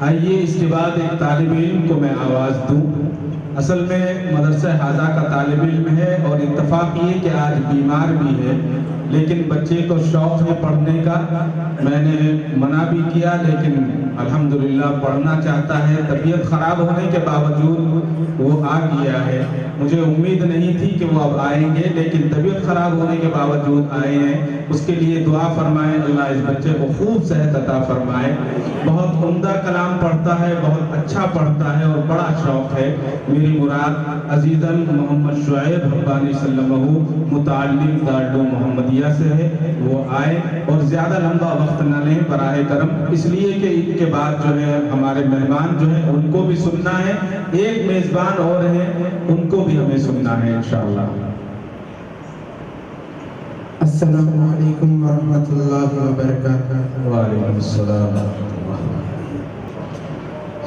آئیے اس کے بعد ایک طالب علم کو میں آواز دوں. اصل میں مدرسہ حاضہ کا طالب علم ہے اور اتفاق یہ کہ آج بیمار بھی ہے، لیکن بچے کو شوق ہے پڑھنے کا. میں نے منع بھی کیا لیکن الحمدللہ پڑھنا چاہتا ہے. طبیعت خراب ہونے کے باوجود وہ آ گیا ہے. مجھے امید نہیں تھی کہ وہ اب آئیں گے، لیکن طبیعت خراب ہونے کے باوجود آئے ہیں. اس کے لیے دعا فرمائیں، اللہ اس بچے کو خوب صحت عطا فرمائے. بہت عمدہ کلام پڑھتا ہے، بہت اچھا پڑھتا ہے اور بڑا شوق ہے. میری مراد عزیزاً محمد شعیب حبانی صلی اللہ علیہ وسلم متعلم دارالعلوم محمدیہ سے ہے. وہ آئے اور زیادہ لمبا وقت نہ لیں براہ کرم، اس لیے کہ ان کے بعد جو ہے ہمارے مہمان جو ہیں ان کو بھی سننا ہے. ایک میزبان اور ہیں، ان کو بھی ہمیں سننا ہے انشاءاللہ. السلام علیکم ورحمۃ اللہ وبرکاتہ. وعلیکم السلام ورحمۃ اللہ.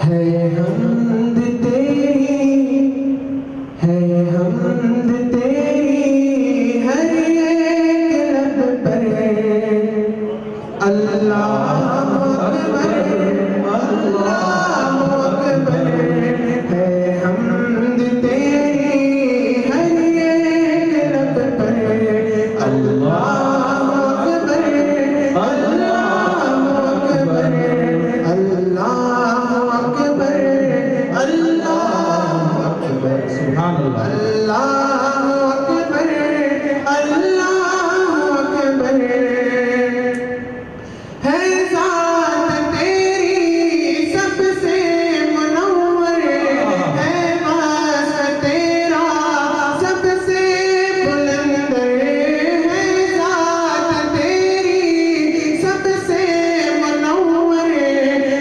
ہے حمد تیری، ہے حمد تیری ہر ایک لب پر، اللہ اکبر اللہ اکبر. ہے حمد تیری ہر ایک لب پر، اللہ اکبر اللہ اکبر اللہ اکبر اللہ اکبر. سبحان اللہ. اللہ اکبر اللہ اکبر. ہے ذات تیری سب سے منور، ہے واسطہ تیرا سب سے بلند. ہے ذات تیری سب سے منور،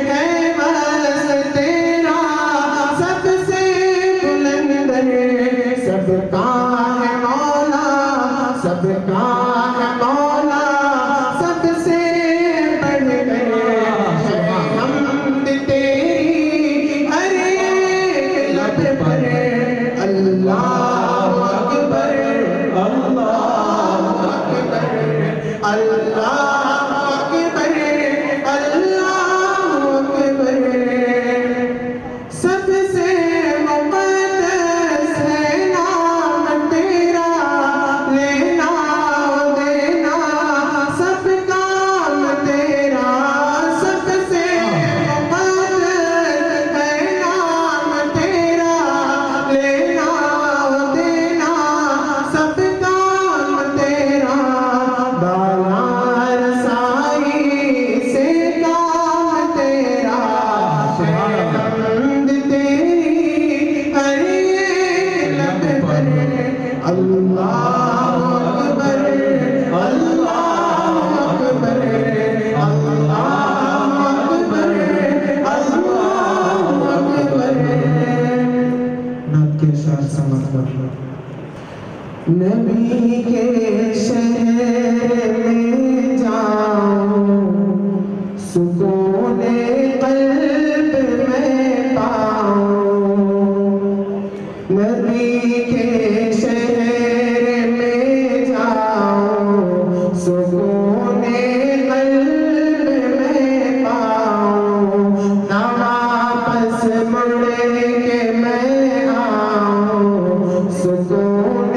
ہے واسطہ تیرا سب سے بلند. سب کا ہے مولا، سب کا ہے مولا، سب سے بڑھ گئے. ہے حمد تیری ہر ایک لب پر، اللہ اکبر اللہ اکبر اللہ اکبر اللہ اکبر. سب سے مقدس ہے نام تیرا، لینا دینا سب کام تیرا. سب سے مقدس ہے نام تیرا، لینا دینا سب کام تیرا. بالا رسائی سے کام تیرا. ہے حمد تیری ہر ایک لب پر، اللہ اکبر اللہ اکبر اللہ اکبر اللہ اکبر. نعت کے اشعار سماعت فرمائیں. نبی کے شہر میں جاؤں، سکون قلب میں پاؤں. نبی کے شہر میں جاؤں، سکون قلب میں پاؤں. نہ واپس مڑ کے میں آؤں، سکون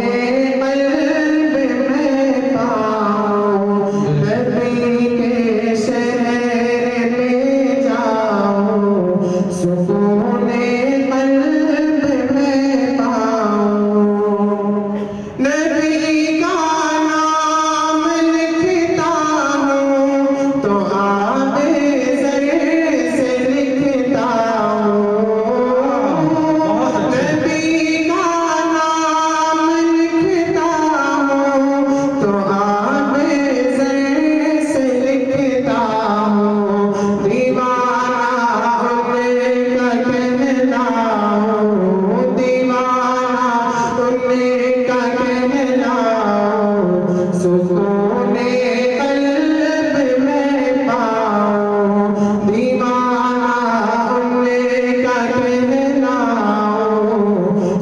قلب میں پاؤں. نبی کے شہر میں جاؤں، سکون قلب میں پاؤں. نبی کا نام لکھتا ہوں تو آب زر سے لکھتا ہوں. نبی کا نام لکھتا ہوں تو آب زر سے لکھتا ہوں. دیوانہ ان کا کہلاؤں، دیوانہ ان کا کہلاؤں. سکون قلب میں پاؤں، دیوانہ ان کا کہلاؤں.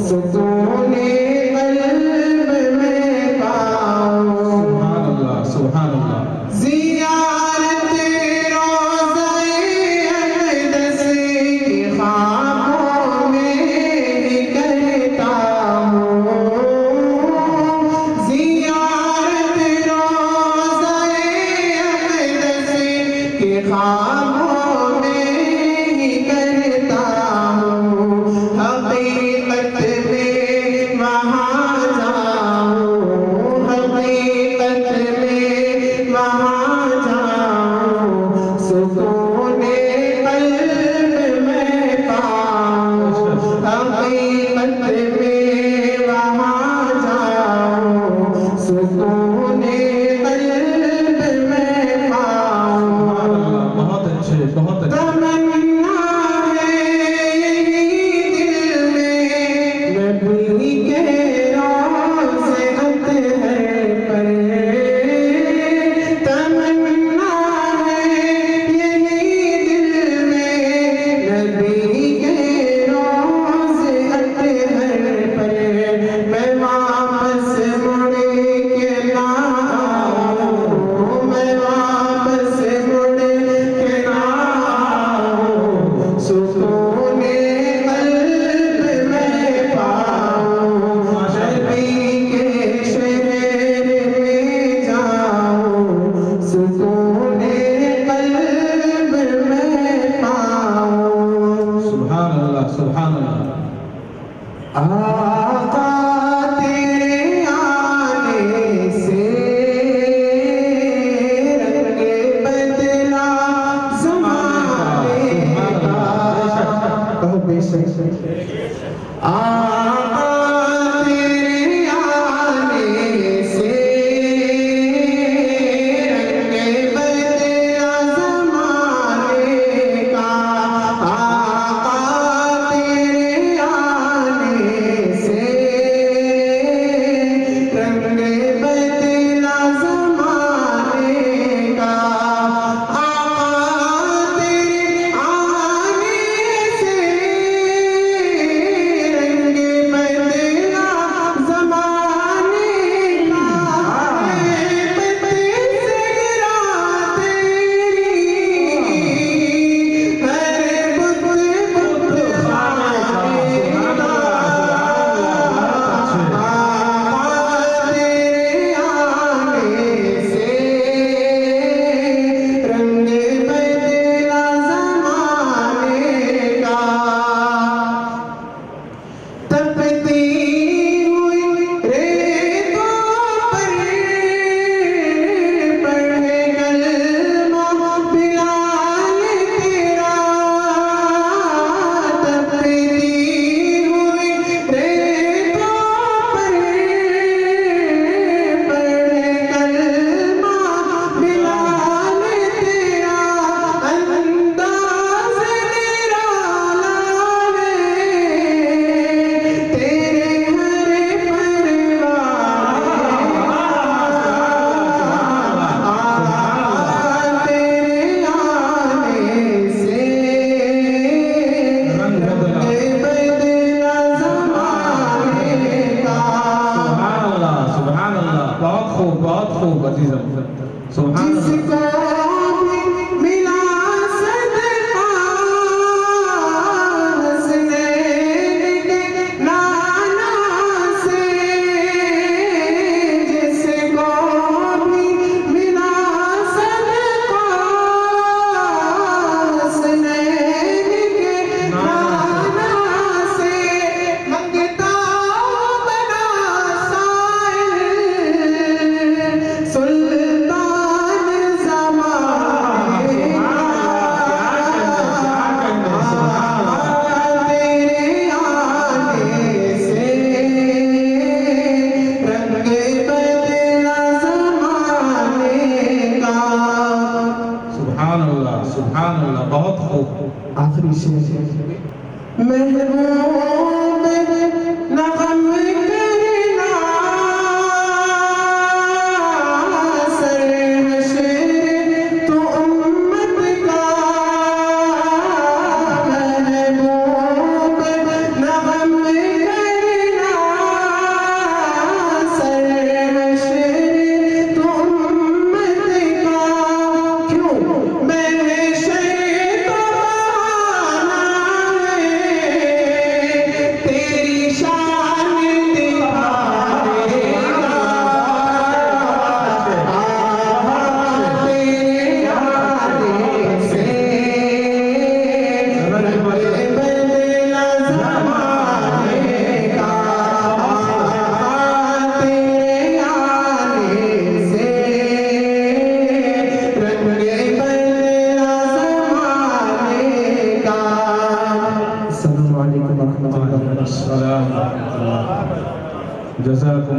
سکون قلب میں پاؤں. سبحان اللہ سبحان اللہ. زیارت روضہ اقدس بہت اچھے بہت اچھے سبحان اللہ آقا تیرے آنے سے رنگ بدلا زمانے کا کہو بے شک آقا تیرے آنے سے رنگ بدلا زمانے کا بہت خوب عزیزم سبحان اللہ سبحان اللہ بہت خوب آخری شعر محبوب نغم کرنا سر حشر تو امت کا محبوب نغم کرنا سر حشر تو امت کا کیوں میں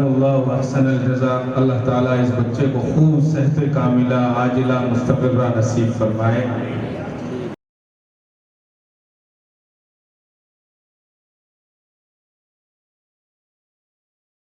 جزاکم اللہ احسن الجزا. اللہ تعالیٰ اس بچے کو خوب صحت کاملہ عاجلہ مستقرہ نصیب فرمائے.